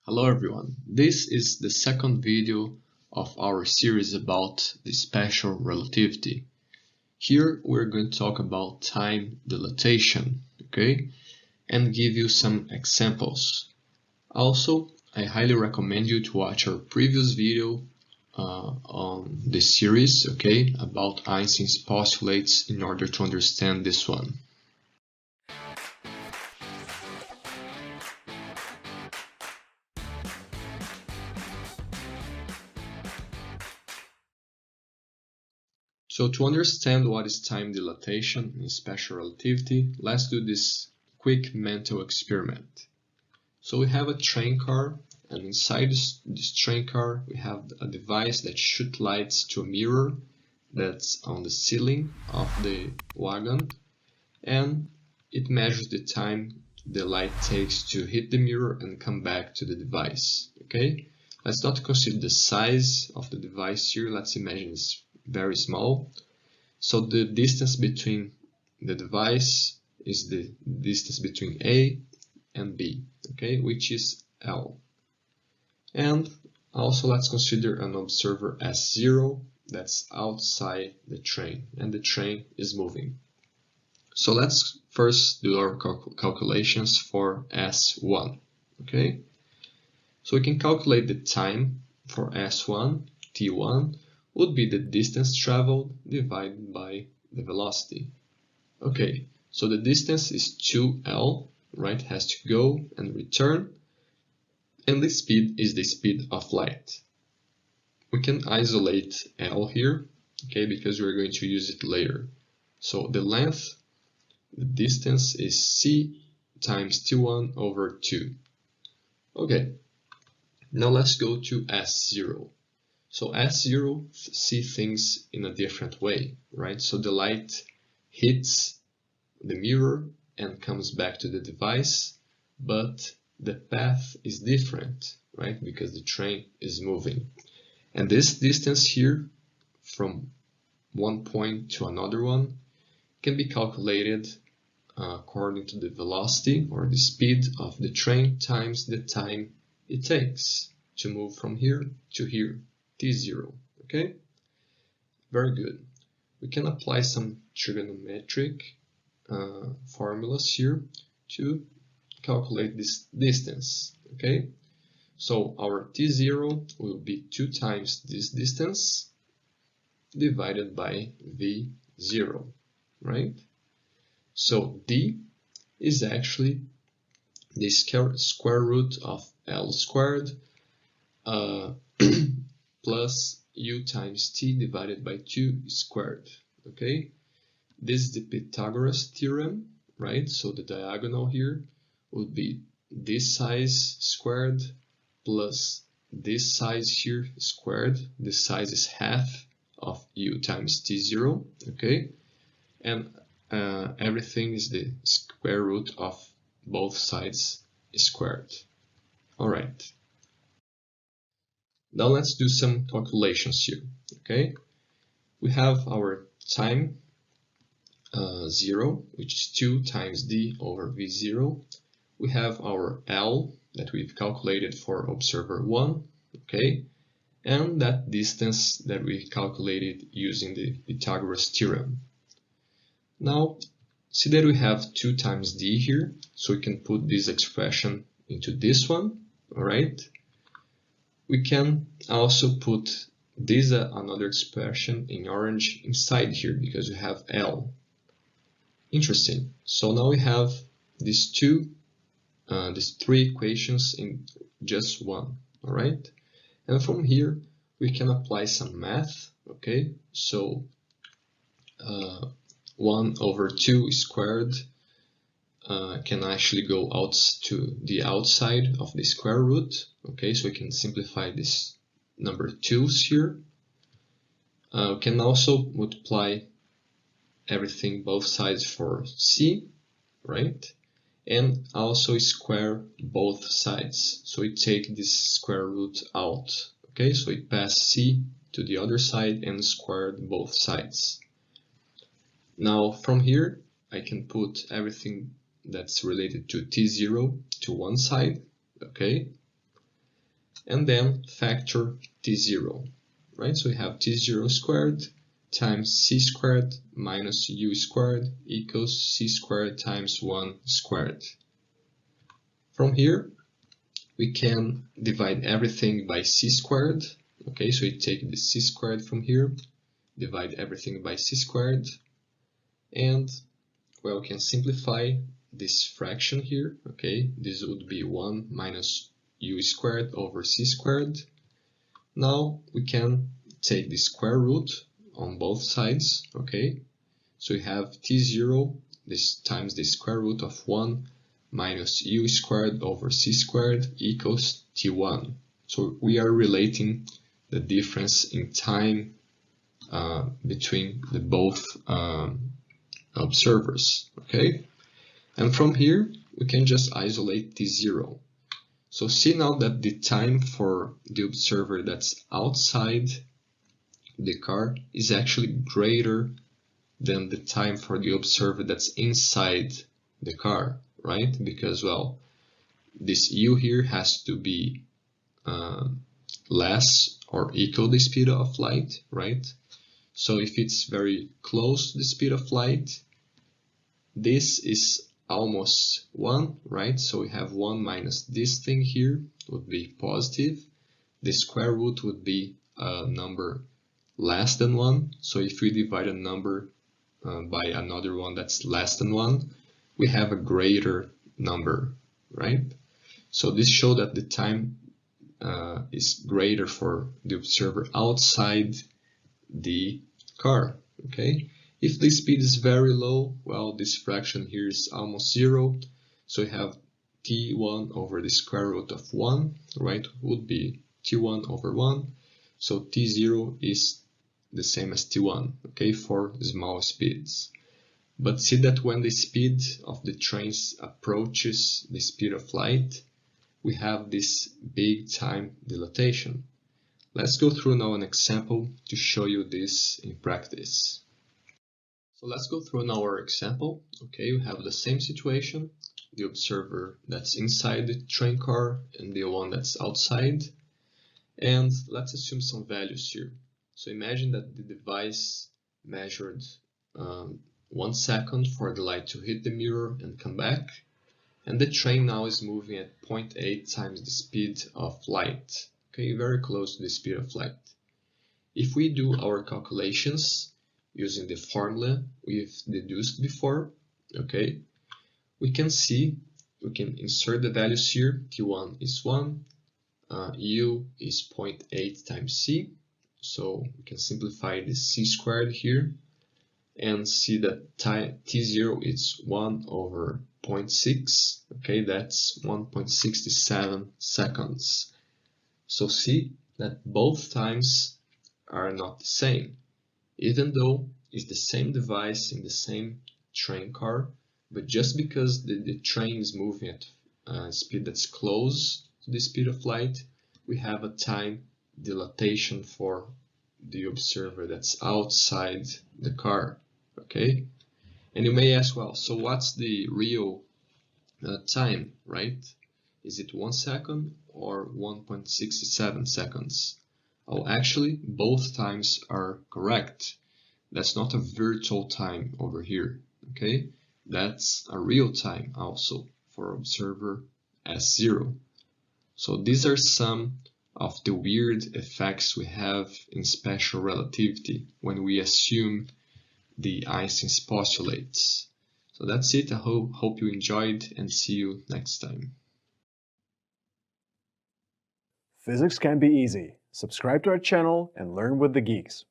Hello everyone, this is the second video of our series about the special relativity. Here we're going to talk about time dilatation, okay, and give you some examples. Also, I highly recommend you to watch our previous video on this series, okay, about Einstein's postulates in order to understand this one. So to understand what is time dilatation in special relativity, let's do this quick mental experiment. So we have a train car, and inside this train car we have a device that shoots lights to a mirror that's on the ceiling of the wagon, and it measures the time the light takes to hit the mirror and come back to the device. Okay, let's not consider the size of the device here. Let's imagine it's very small. So the distance between the device is the distance between A and B, okay, which is L. And also let's consider an observer S0 that's outside the train, and the train is moving. So let's first do our calculations for S1, okay? So we can calculate the time for S1, T1, would be the distance traveled divided by the velocity. Okay, so the distance is 2L, right? Has to go and return, and the speed is the speed of light. We can isolate L here, okay, because we're going to use it later. So the length, the distance is C times T1 over 2. Okay, now let's go to S0. So S0 see things in a different way, right? So the light hits the mirror and comes back to the device, but the path is different, right? Because the train is moving. And this distance here from one point to another one can be calculated according to the velocity or the speed of the train times the time it takes to move from here to here. T0, okay? Very good. We can apply some trigonometric formulas here to calculate this distance, okay? So our T0 will be 2 times this distance divided by V0, right? So D is actually the square root of L squared plus U times T divided by 2 squared, okay? This is the Pythagoras theorem, right? So the diagonal here would be this size squared plus this size here squared. This size is half of U times T0, okay? And everything is the square root of both sides squared. All right. Now let's do some calculations here, okay? We have our time 0, which is 2 times D over V0. We have our L that we've calculated for observer 1, okay? And that distance that we calculated using the Pythagoras theorem. Now, see that we have 2 times D here, so we can put this expression into this one, all right? We can also put this another expression in orange inside here because we have L. Interesting. So now we have these three equations in just one. All right. And from here we can apply some math. Okay. So 1 over 2 squared can actually go out to the outside of the square root. Okay, so we can simplify this number 2's here. We can also multiply everything both sides for C, right? And also square both sides. So we take this square root out. Okay, so we pass C to the other side and squared both sides. Now from here I can put everything that's related to T0 to one side, okay? and then factor t0, right? So we have t0 squared times c squared minus u squared equals c squared times 1 squared. From here, we can divide everything by c squared. Okay, so we take the c squared from here, divide everything by c squared, and well, we can simplify this fraction here. Okay, this would be 1 minus u squared over c squared. Now we can take the square root on both sides. Okay, so we have t0 this times the square root of 1 minus u squared over c squared equals t1. So we are relating the difference in time between the both observers. Okay, and from here we can just isolate t0. So see now that the time for the observer that's outside the car is actually greater than the time for the observer that's inside the car, right? Because, well, this u here has to be less or equal the speed of light, right? So if it's very close to the speed of light, this is almost 1, right? So we have 1 minus this thing here would be positive. The square root would be a number less than 1. So if we divide a number by another one that's less than 1, we have a greater number, right? So this shows that the time is greater for the observer outside the car, okay? If the speed is very low, well, this fraction here is almost 0, so we have t1 over the square root of 1, right, would be t1 over 1, so t0 is the same as t1, okay, for small speeds. But see that when the speed of the trains approaches the speed of light, we have this big time dilatation. Let's go through now an example to show you this in practice. So let's go through now our example. Okay, we have the same situation, the observer that's inside the train car and the one that's outside. And let's assume some values here. So imagine that the device measured 1 second for the light to hit the mirror and come back. And the train now is moving at 0.8 times the speed of light. Okay, very close to the speed of light. If we do our calculations using the formula we've deduced before, okay, we can see, we can insert the values here. T1 is 1, U is 0.8 times C, so we can simplify this C squared here and see that T0 is 1 over 0.6, okay, that's 1.67 seconds. So see that both times are not the same, even though it's the same device in the same train car, but just because the train is moving at a speed that's close to the speed of light, we have a time dilatation for the observer that's outside the car, okay? And you may ask, well, so what's the real time, right? Is it 1 second or 1.67 seconds? Oh, actually, both times are correct. That's not a virtual time over here, okay? That's a real time also for observer S0. So these are some of the weird effects we have in special relativity when we assume the Einstein's postulates. So that's it. I hope you enjoyed and see you next time. Physics can be easy. Subscribe to our channel and learn with the geeks.